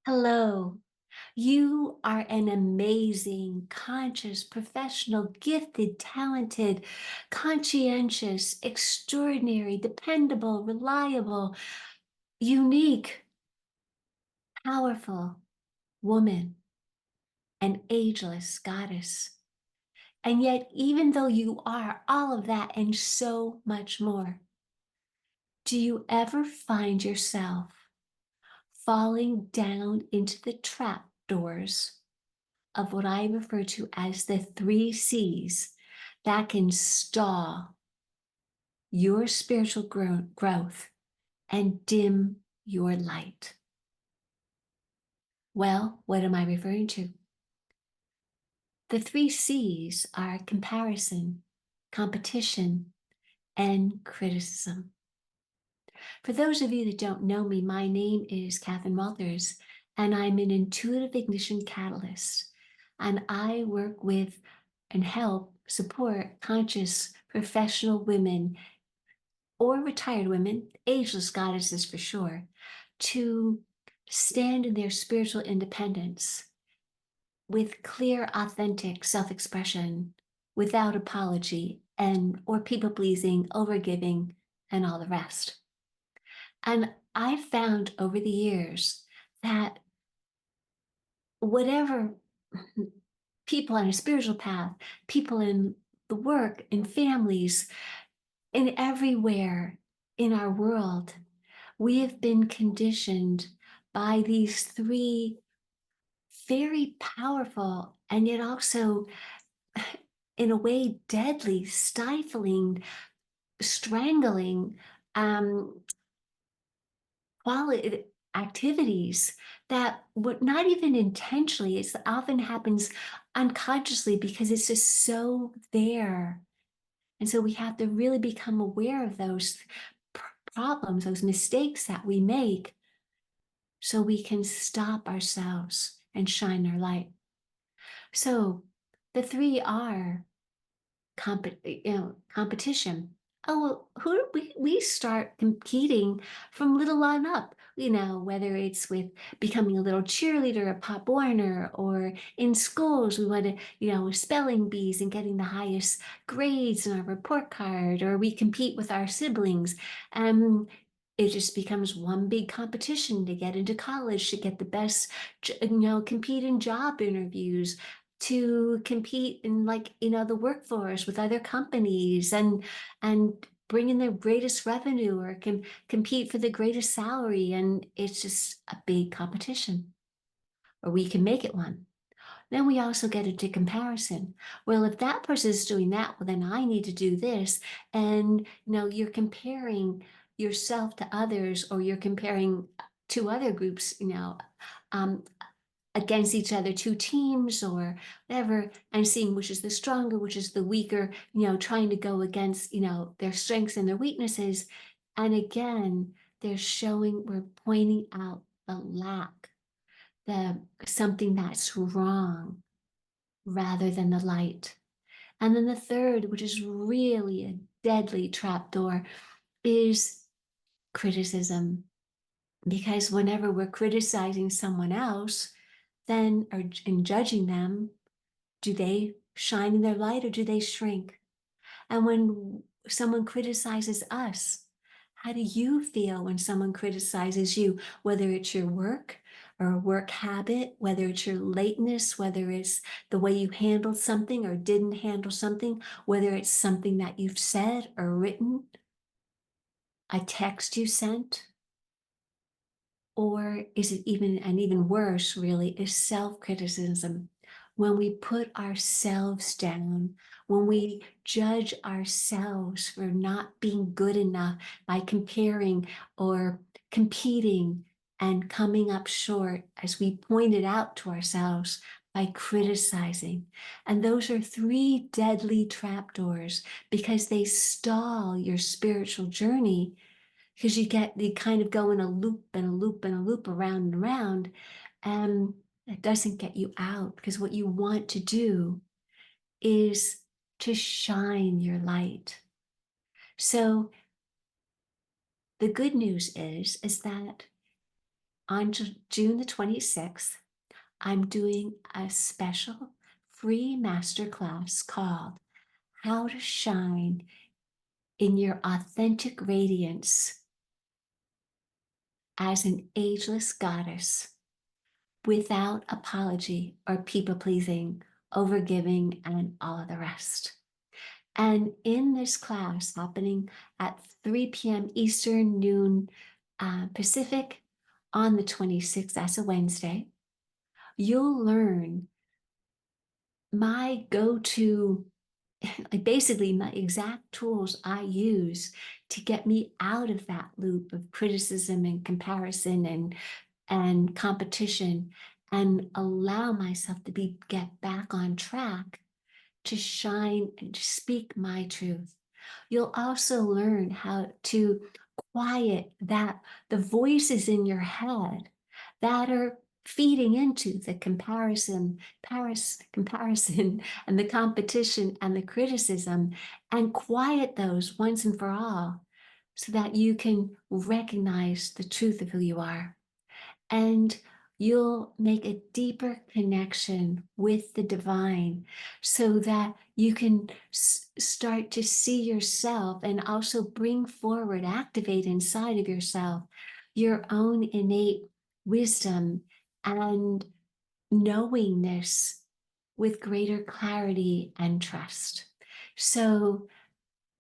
Hello. You are an amazing, conscious, professional, gifted, talented, conscientious, extraordinary, dependable, reliable, unique, powerful woman, an ageless goddess. And yet, even though you are all of that and so much more, do you ever find yourself falling down into the trap doors of what I refer to as the three C's that can stall your spiritual growth and dim your light? Well, what am I referring to? The three C's are comparison, competition, and criticism. For those of you that don't know me, my name is Catherine Walters, and I'm an intuitive ignition catalyst. And I work with and help support conscious professional women or retired women, ageless goddesses for sure, to stand in their spiritual independence with clear, authentic self-expression, without apology and or people pleasing, overgiving, and all the rest. And I've found over the years that whatever people on a spiritual path, people in the work, in families, in everywhere in our world, we have been conditioned by these three very powerful and yet also, in a way, deadly, stifling, strangling quality activities that would not even intentionally, it often happens unconsciously because it's just so there. And so we have to really become aware of those problems, those mistakes that we make, so we can stop ourselves and shine our light. So the three are competition. Oh, well, we start competing from little on up, whether it's with becoming a little cheerleader, a Pop Warner, or in schools, we want to, spelling bees and getting the highest grades in our report card, or we compete with our siblings. It just becomes one big competition to get into college, to get the best, compete in job interviews, to compete in the workforce with other companies and bring in the greatest revenue or compete for the greatest salary. And it's just a big competition, or we can make it one. Then we also get into comparison. Well, if that person is doing that, well, then I need to do this. And you're comparing yourself to others, or you're comparing to other groups, um, against each other, two teams or whatever, and seeing which is the stronger, which is the weaker, trying to go against, their strengths and their weaknesses. And again, we're pointing out the lack, the something that's wrong rather than the light. And then the third, which is really a deadly trapdoor, is criticism. Because whenever we're criticizing someone else, then or in judging them, do they shine in their light or do they shrink? And when someone criticizes us, how do you feel when someone criticizes you, whether it's your work or a work habit, whether it's your lateness, whether it's the way you handled something or didn't handle something, whether it's something that you've said or written, a text you sent? Or is it even worse, really, is self-criticism? When we put ourselves down, when we judge ourselves for not being good enough by comparing or competing and coming up short, as we pointed out to ourselves by criticizing. And those are three deadly trapdoors because they stall your spiritual journey, because you kind of go in a loop and a loop and a loop around and around, and it doesn't get you out, because what you want to do is to shine your light. So the good news is that On June the 26th, I'm doing a special free masterclass called How to Shine in Your Authentic Radiance as an Ageless Goddess without apology or people pleasing, overgiving, and all of the rest. And in this class happening at 3 p.m. Eastern, noon Pacific on the 26th, that's a Wednesday, you'll learn my go-to, like basically my exact tools I use to get me out of that loop of criticism and comparison and competition and allow myself to get back on track to shine and to speak my truth. You'll also learn how to quiet the voices in your head that are feeding into the comparison and the competition and the criticism, and quiet those once and for all so that you can recognize the truth of who you are, and you'll make a deeper connection with the divine so that you can start to see yourself and also bring forward, activate inside of yourself your own innate wisdom and knowingness with greater clarity and trust. So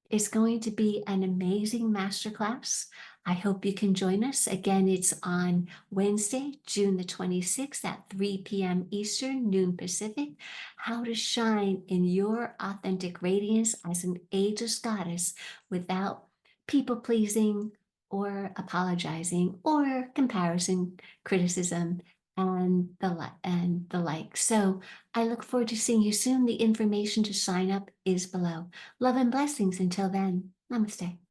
it's going to be an amazing masterclass. I hope you can join us. Again, it's on Wednesday, June the 26th at 3 p.m. Eastern, noon Pacific. How to shine in your authentic radiance as an ageless goddess without people pleasing or apologizing or comparison, criticism, and the like. So I look forward to seeing you soon. The information to sign up is below. Love and blessings until then. Namaste.